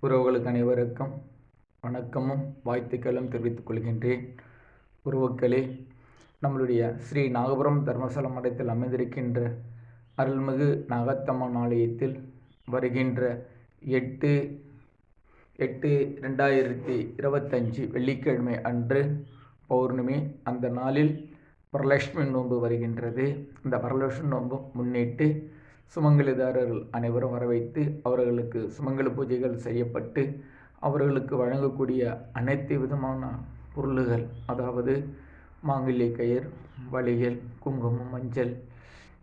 உறவுகளுக்கு அனைவருக்கும் வணக்கமும் வாழ்த்துக்களும் தெரிவித்துக் கொள்கின்றேன். உறவுகளே, நம்மளுடைய ஸ்ரீ நாகபுரம் தர்மசல மடத்தில் அமைந்திருக்கின்ற அருள்மிகு நாகத்தம்மன் ஆலயத்தில் வருகின்ற 8/8/2025 வெள்ளிக்கிழமை அன்று பௌர்ணமி. அந்த நாளில் வரலட்சுமி நோன்பு வருகின்றது. இந்த வரலட்சுமி நோன்பு முன்னிட்டு சுமங்கலிதாரர்கள் அனைவரும் வரவைத்து அவர்களுக்கு சுமங்கலி பூஜைகள் செய்யப்பட்டு அவர்களுக்கு வழங்கக்கூடிய அனைத்து விதமான பொருள்கள், அதாவது மாங்கல்ய கயிறு, வளையல், குங்குமம், மஞ்சள்,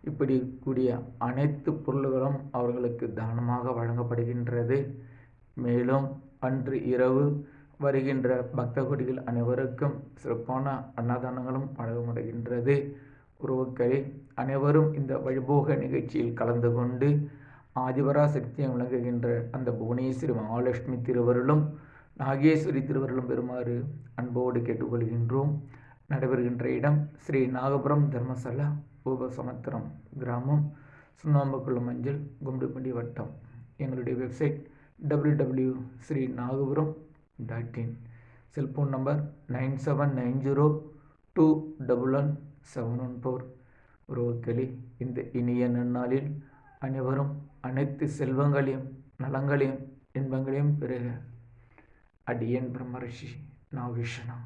இப்படி கூடிய அனைத்து பொருள்களும் அவர்களுக்கு தானமாக வழங்கப்படுகின்றது. மேலும் அன்று இரவு வருகின்ற பக்த கொடிகள் அனைவருக்கும் சிறப்பான அன்னதானங்களும் வழங்கப்படுகின்றது. உறவுகளே, அனைவரும் இந்த வழிபோக நிகழ்ச்சியில் கலந்து கொண்டு ஆதிபராசக்தியை விளங்குகின்ற அந்த புவனேஸ்வரி மகாலட்சுமி திருவருளும் நாகேஸ்வரி திருவருளும் பெறுமாறு அன்போடு கேட்டுக்கொள்கின்றோம். நடைபெறுகின்ற இடம் ஸ்ரீ நாகபுரம் தர்மசலா, உபசமுத்திரம் கிராமம், சுண்ணாம்புக்குளம் மஞ்சள், கும்மிடிப்பூண்டி வட்டம். எங்களுடைய வெப்சைட் www.sreenagapuram.in. Cellphone number 9790211714. உறவுகளே, இந்த இனிய நன்னாளில் அனைவரும் அனைத்து செல்வங்களையும் நலங்களையும் இன்பங்களையும் பெறுக. அடியேன் பிரம்மரிஷி நாகேஷனா.